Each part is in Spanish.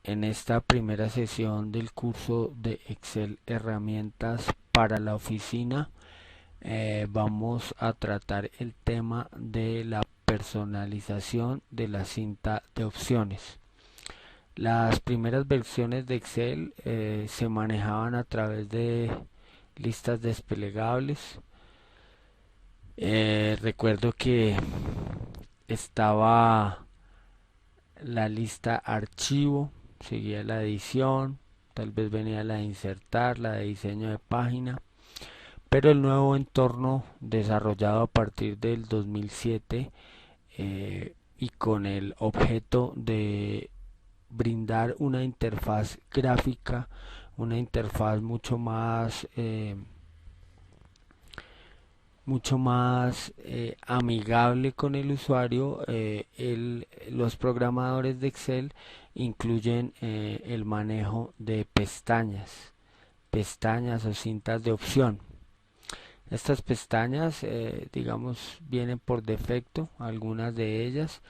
En esta primera sesión del curso de Excel herramientas para la oficina vamos a tratar el tema de la personalización de la cinta de opciones. Las primeras versiones de Excel se manejaban a través de listas desplegables. Recuerdo que estaba la lista archivo, seguía la edición, tal vez venía la de insertar, la de diseño de página, pero el nuevo entorno desarrollado a partir del 2007 y con el objeto de brindar una interfaz gráfica, una interfaz mucho más amigable con el usuario. Los programadores de Excel incluyen el manejo de pestañas o cintas de opción. Estas pestañas, digamos, vienen por defecto, algunas de ellas,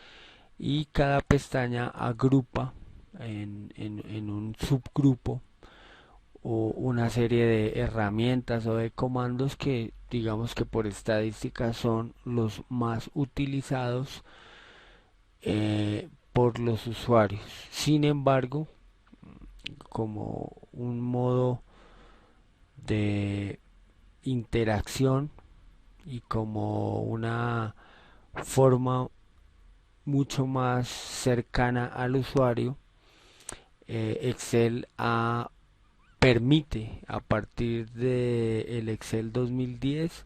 y cada pestaña agrupa en un subgrupo o una serie de herramientas o de comandos que digamos que por estadística son los más utilizados por los usuarios. Sin embargo, como un modo de interacción y como una forma mucho más cercana al usuario, Excel permite a partir del Excel 2010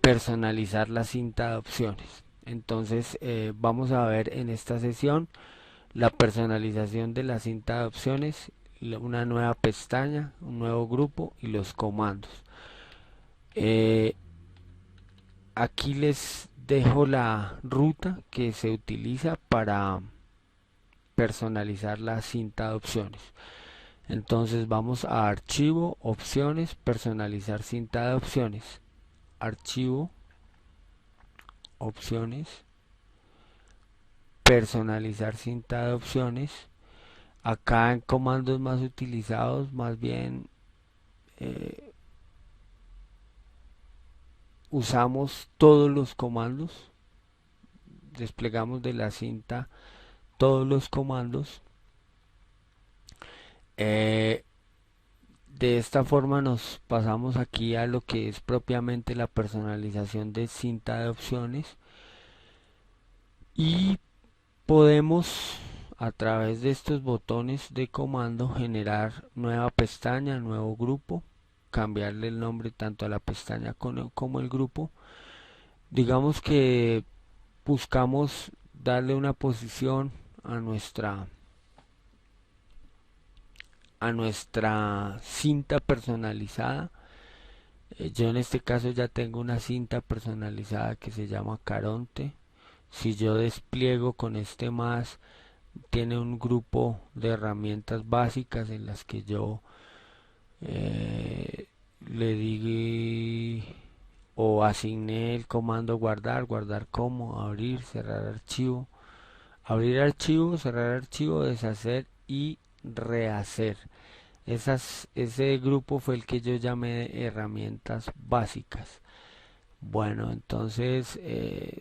personalizar la cinta de opciones. Entonces vamos a ver en esta sesión la personalización de la cinta de opciones, una nueva pestaña, un nuevo grupo y los comandos. Eh, Aquí les dejo la ruta que se utiliza para personalizar la cinta de opciones. Entonces vamos a archivo, opciones, personalizar cinta de opciones. Archivo, opciones, personalizar cinta de opciones. Acá en comandos más utilizados, más bien eh, usamos todos los comandos, desplegamos de la cinta todos los comandos. Eh, de esta forma nos pasamos aquí a lo que es propiamente la personalización de cinta de opciones y podemos a través de estos botones de comando generar nueva pestaña, nuevo grupo, cambiarle el nombre tanto a la pestaña como el grupo. Digamos que buscamos darle una posición a nuestra cinta personalizada. Yo en este caso ya tengo una cinta personalizada que se llama Caronte. Si yo despliego con este más, tiene un grupo de herramientas básicas en las que yo le di o asigné el comando guardar, guardar como, abrir archivo, cerrar archivo, deshacer y rehacer. Ese grupo fue el que yo llamé herramientas básicas. Bueno, entonces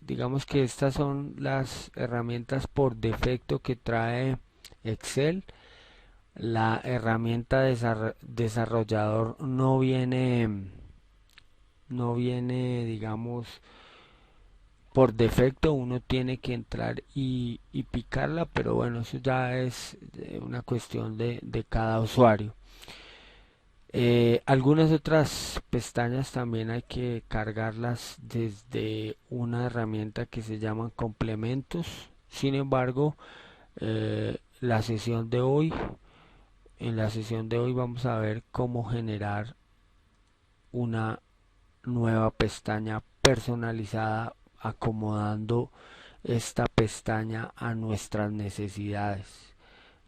digamos que estas son las herramientas por defecto que trae Excel. La herramienta desarrollador no viene, digamos, por defecto. Uno tiene que entrar y picarla, pero bueno, eso ya es una cuestión de cada usuario. Algunas otras pestañas también hay que cargarlas desde una herramienta que se llama complementos. Sin embargo, la sesión de hoy, en la sesión de hoy vamos a ver cómo generar una nueva pestaña personalizada acomodando esta pestaña a nuestras necesidades.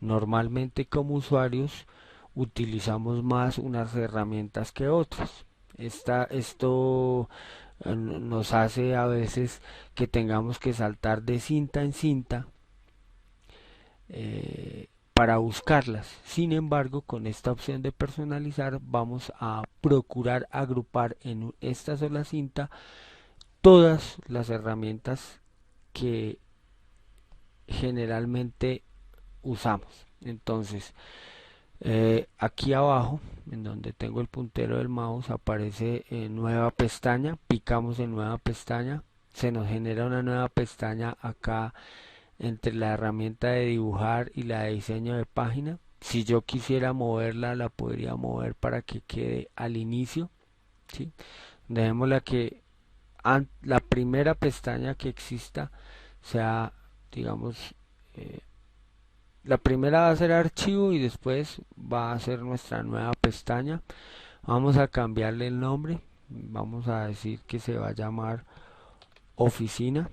Normalmente como usuarios utilizamos más unas herramientas que otras. Esto nos hace a veces que tengamos que saltar de cinta en cinta para buscarlas. Sin embargo, con esta opción de personalizar vamos a procurar agrupar en esta sola cinta todas las herramientas que generalmente usamos. Entonces, aquí abajo, en donde tengo el puntero del mouse, aparece nueva pestaña. Picamos en nueva pestaña, se nos genera una nueva pestaña acá entre la herramienta de dibujar y la de diseño de página. Si yo quisiera moverla, la podría mover para que quede al inicio, ¿sí? Dejémosla que la primera pestaña que exista sea, digamos, eh, la primera va a ser archivo y después va a ser nuestra nueva pestaña. Vamos a cambiarle el nombre, vamos a decir que se va a llamar oficina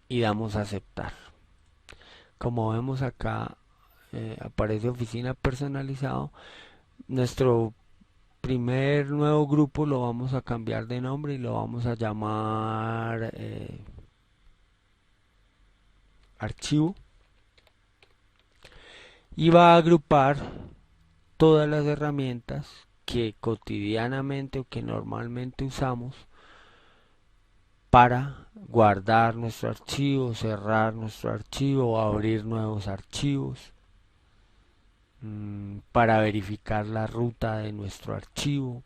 y damos a aceptar. Como vemos acá, aparece oficina personalizado. Nuestro primer nuevo grupo lo vamos a cambiar de nombre y lo vamos a llamar archivo, y va a agrupar todas las herramientas que cotidianamente o que normalmente usamos para guardar nuestro archivo, cerrar nuestro archivo o abrir nuevos archivos, para verificar la ruta de nuestro archivo,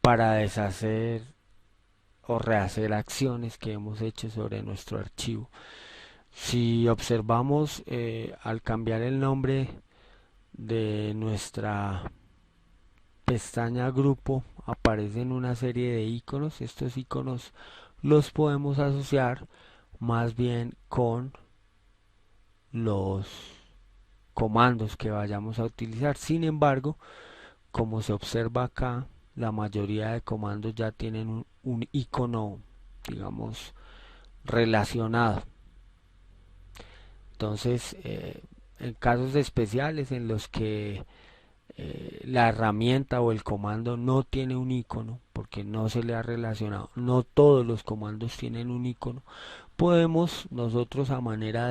para deshacer o rehacer acciones que hemos hecho sobre nuestro archivo. Si observamos, al cambiar el nombre de nuestra pestaña grupo, aparecen una serie de iconos. Estos iconos los podemos asociar más bien con los comandos que vayamos a utilizar. Sin embargo, como se observa acá, la mayoría de comandos ya tienen un icono, digamos, relacionado. Entonces, en casos especiales en los que la herramienta o el comando no tiene un icono, porque no se le ha relacionado, no todos los comandos tienen un icono, podemos nosotros a manera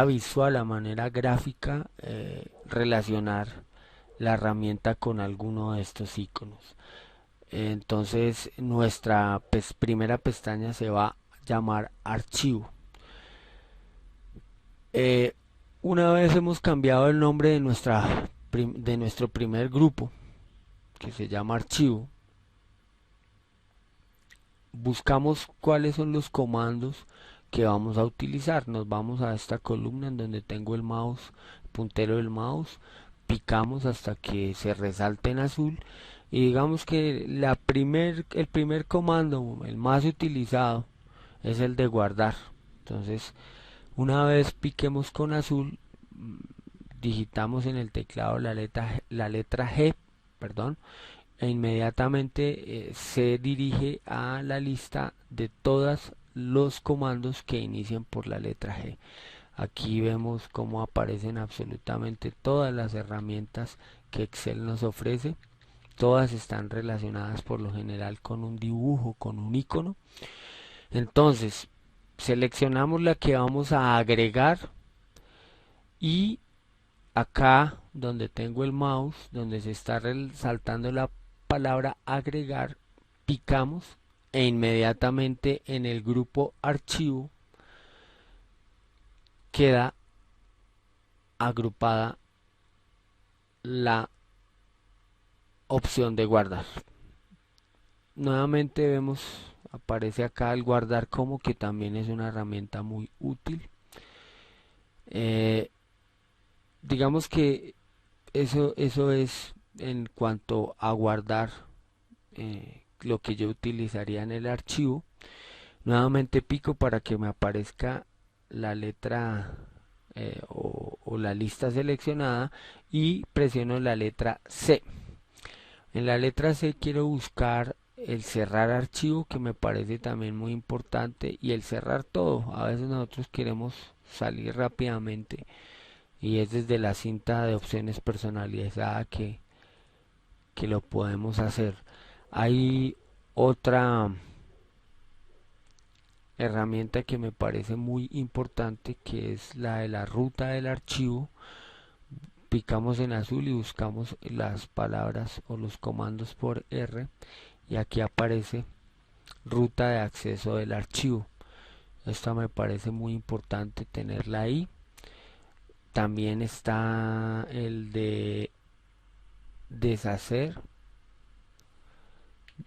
visual, a manera gráfica, relacionar la herramienta con alguno de estos iconos. Entonces nuestra primera pestaña se va a llamar archivo. Eh, una vez hemos cambiado el nombre de nuestro primer grupo, que se llama archivo, buscamos cuáles son los comandos que vamos a utilizar. Nos vamos a esta columna en donde tengo el mouse, el puntero del mouse, picamos hasta que se resalte en azul y digamos que el primer comando, el más utilizado, es el de guardar. Entonces, una vez piquemos con azul, digitamos en el teclado la letra G, perdón, e inmediatamente se dirige a la lista de todos los comandos que inician por la letra G. Aquí vemos cómo aparecen absolutamente todas las herramientas que Excel nos ofrece. Todas están relacionadas por lo general con un dibujo, con un icono. Entonces, seleccionamos la que vamos a agregar y acá donde tengo el mouse, donde se está resaltando la palabra agregar, picamos e inmediatamente en el grupo archivo queda agrupada la opción de guardar. Nuevamente vemos, aparece acá el guardar como, que también es una herramienta muy útil. Digamos que eso es en cuanto a guardar lo que yo utilizaría en el archivo. Nuevamente pico para que me aparezca la letra o la lista seleccionada y presiono la letra C. En la letra C quiero buscar el cerrar archivo, que me parece también muy importante, y el cerrar todo. A veces nosotros queremos salir rápidamente y es desde la cinta de opciones personalizada que lo podemos hacer. Hay otra herramienta que me parece muy importante, que es la de la ruta del archivo. Picamos en azul y buscamos las palabras o los comandos por R, y aquí aparece ruta de acceso del archivo. Esta me parece muy importante tenerla ahí. También está el de deshacer.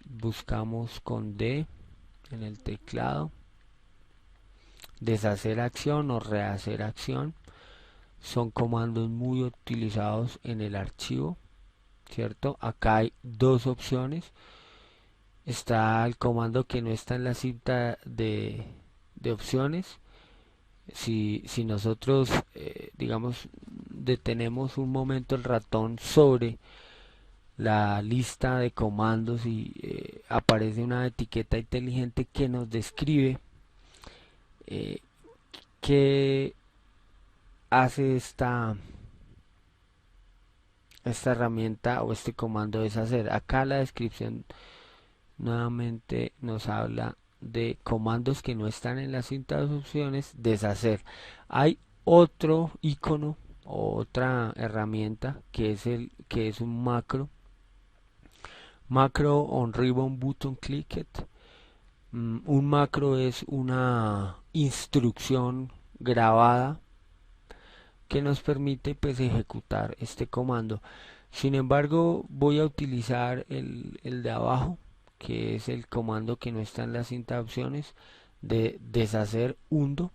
Buscamos con D en el teclado. Deshacer acción o rehacer acción. Son comandos muy utilizados en el archivo, ¿cierto? Acá hay dos opciones. Está el comando que no está en la cinta de opciones. Si nosotros, digamos, detenemos un momento el ratón sobre la lista de comandos y aparece una etiqueta inteligente que nos describe eh, qué hace esta herramienta o este comando deshacer. Acá la descripción nuevamente nos habla de comandos que no están en la cinta de opciones, deshacer. Hay otro icono o otra herramienta que es un macro on ribbon button clicked. Un macro es una instrucción grabada que nos permite pues ejecutar este comando. Sin embargo, voy a utilizar el de abajo, que es el comando que no está en la cinta de opciones, de deshacer undo,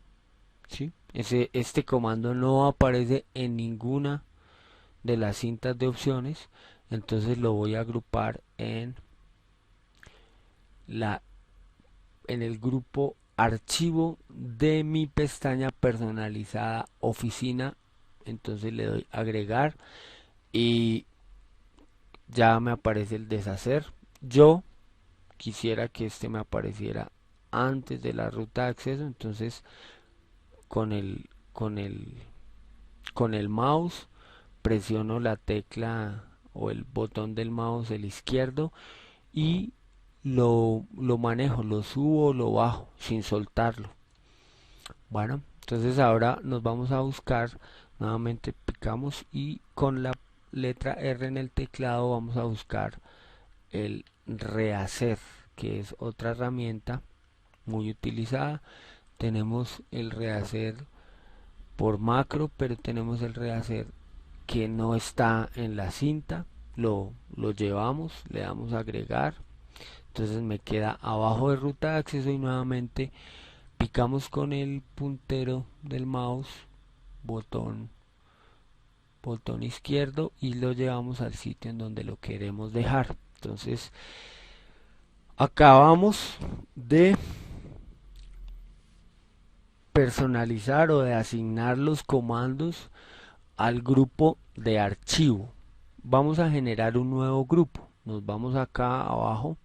¿sí? Este comando no aparece en ninguna de las cintas de opciones, entonces lo voy a agrupar la, en el grupo archivo de mi pestaña personalizada oficina. Entonces le doy agregar y ya me aparece el deshacer. Yo quisiera que este me apareciera antes de la ruta de acceso, entonces con el con el con el mouse presiono la tecla o el botón del mouse el izquierdo y lo manejo, lo subo o lo bajo sin soltarlo. Bueno, entonces ahora nos vamos a buscar, nuevamente picamos y con la letra R en el teclado vamos a buscar el rehacer, que es otra herramienta muy utilizada. Tenemos el rehacer por macro, pero tenemos el rehacer que no está en la cinta. Lo llevamos, le damos a agregar, entonces me queda abajo de ruta de acceso y nuevamente picamos con el puntero del mouse, botón izquierdo, y lo llevamos al sitio en donde lo queremos dejar. Entonces acabamos de personalizar o de asignar los comandos al grupo de archivo. Vamos a generar un nuevo grupo. Nos vamos acá abajo,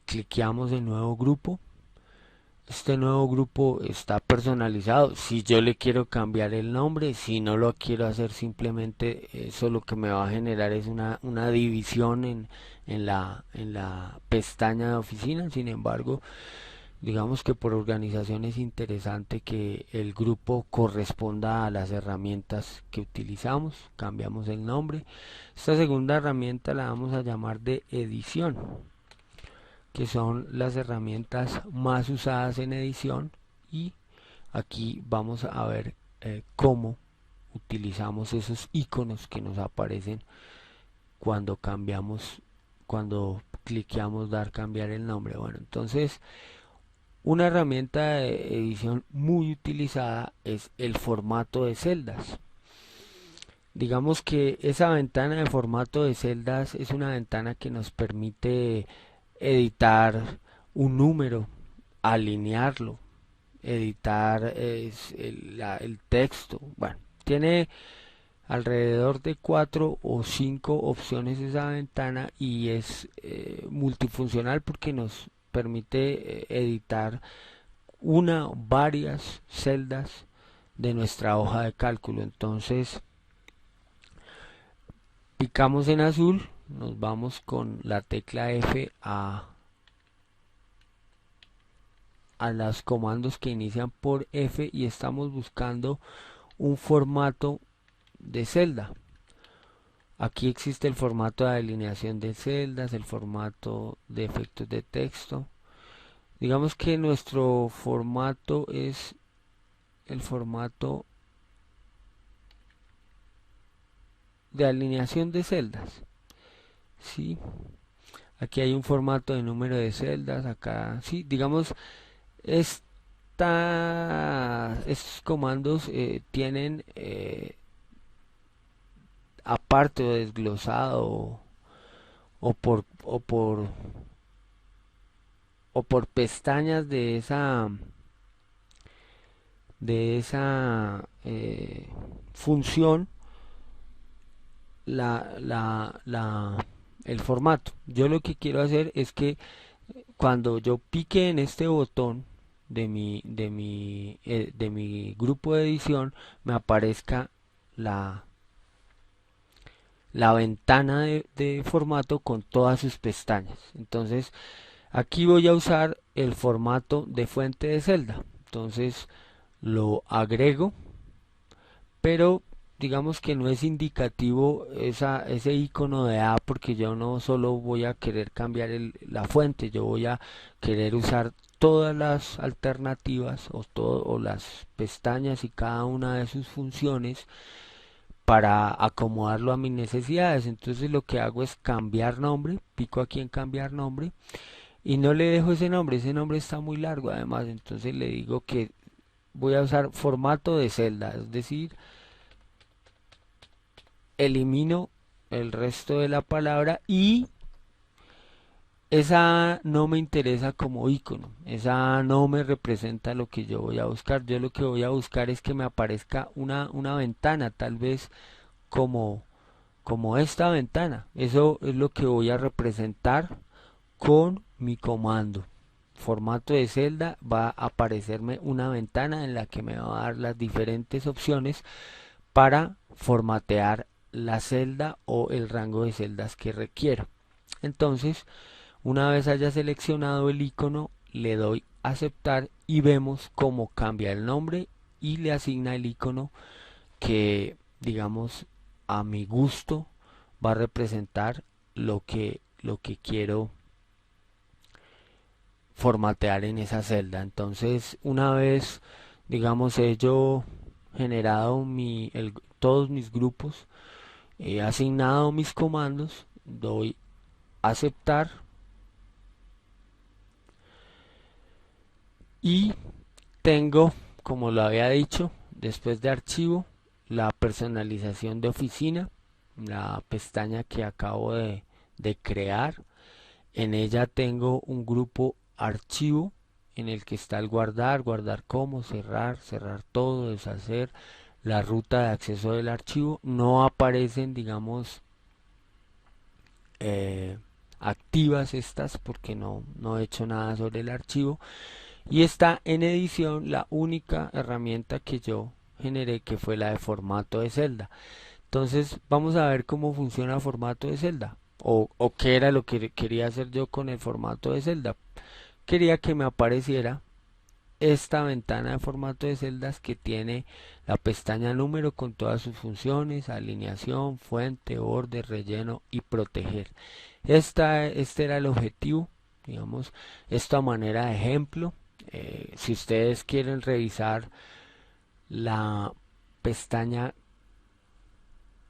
cliqueamos en nuevo grupo. Este nuevo grupo está personalizado. Si yo le quiero cambiar el nombre, si no lo quiero hacer, simplemente eso lo que me va a generar es una división en la pestaña de oficina. Sin embargo, digamos que por organización es interesante que el grupo corresponda a las herramientas que utilizamos. Cambiamos el nombre. Esta segunda herramienta la vamos a llamar de edición, que son las herramientas más usadas en edición, y aquí vamos a ver cómo utilizamos esos iconos que nos aparecen cuando cambiamos, cuando cliqueamos dar cambiar el nombre. Bueno, entonces una herramienta de edición muy utilizada es el formato de celdas. Digamos que esa ventana de formato de celdas es una ventana que nos permite editar un número, alinearlo, editar el texto. Bueno, tiene alrededor de 4 o 5 opciones esa ventana y es multifuncional porque nos permite editar una o varias celdas de nuestra hoja de cálculo. Entonces picamos en azul, nos vamos con la tecla F a los comandos que inician por F y estamos buscando un formato de celda. Aquí existe el formato de alineación de celdas, el formato de efectos de texto. Digamos que nuestro formato es el formato de alineación de celdas. ¿Sí? Aquí hay un formato de número de celdas. Acá, sí, digamos, estos comandos tienen aparte o desglosado o o por pestañas de esa función el formato. Yo lo que quiero hacer es que cuando yo pique en este botón de mi grupo de edición me aparezca la, la ventana de formato con todas sus pestañas. Entonces aquí voy a usar el formato de fuente de celda. Entonces lo agrego, pero digamos que no es indicativo ese icono de A porque yo no solo voy a querer cambiar la fuente, yo voy a querer usar todas las alternativas o las pestañas y cada una de sus funciones para acomodarlo a mis necesidades. Entonces lo que hago es cambiar nombre, pico aquí en cambiar nombre y no le dejo ese nombre está muy largo además, entonces le digo que voy a usar formato de celda, es decir, elimino el resto de la palabra y esa no me interesa como icono, esa no me representa lo que yo voy a buscar. Yo lo que voy a buscar es que me aparezca una ventana, tal vez como, como esta ventana. Eso es lo que voy a representar con mi comando. Formato de celda, va a aparecerme una ventana en la que me va a dar las diferentes opciones para formatear la celda o el rango de celdas que requiero. Entonces, una vez haya seleccionado el icono, le doy aceptar y vemos cómo cambia el nombre y le asigna el icono que, digamos, a mi gusto va a representar lo que quiero formatear en esa celda. Entonces, una vez, digamos, he yo generado todos mis grupos, he asignado mis comandos, doy aceptar y tengo, como lo había dicho, después de archivo, la personalización de oficina, la pestaña que acabo de crear. En ella tengo un grupo archivo en el que está el guardar, guardar como, cerrar, cerrar todo, deshacer, la ruta de acceso del archivo. No aparecen, digamos, eh, activas estas porque no he hecho nada sobre el archivo. Y está en edición la única herramienta que yo generé, que fue la de formato de celda. Entonces vamos a ver cómo funciona el formato de celda o qué era lo que quería hacer yo con el formato de celda. Quería que me apareciera esta ventana de formato de celdas que tiene la pestaña número con todas sus funciones, alineación, fuente, orden, relleno y proteger. Este era el objetivo, digamos, esto a manera de ejemplo. Si ustedes quieren revisar la pestaña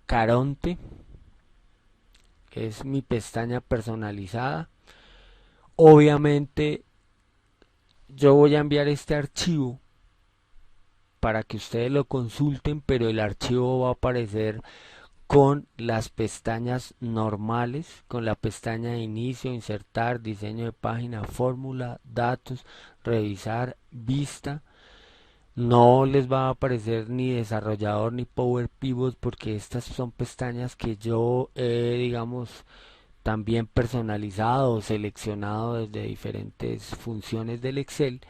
Caronte, es mi pestaña personalizada. Obviamente yo voy a enviar este archivo para que ustedes lo consulten, pero el archivo va a aparecer con las pestañas normales, con la pestaña de inicio, insertar, diseño de página, fórmula, datos, revisar, vista. No les va a aparecer ni desarrollador ni Power Pivot porque estas son pestañas que yo he, digamos, también personalizado o seleccionado desde diferentes funciones del Excel.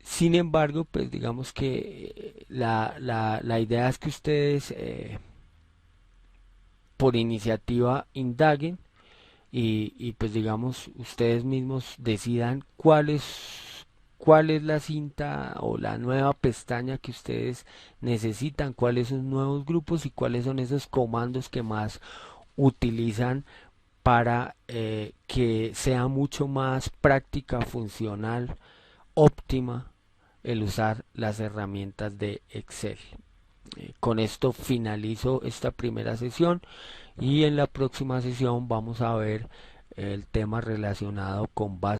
Sin embargo, pues digamos que la idea es que ustedes por iniciativa indaguen y pues digamos ustedes mismos decidan cuáles cuál es la cinta o la nueva pestaña que ustedes necesitan, cuáles son nuevos grupos y cuáles son esos comandos que más utilizan para que sea mucho más práctica, funcional, óptima el usar las herramientas de Excel. Con esto finalizo esta primera sesión y en la próxima sesión vamos a ver el tema relacionado con bases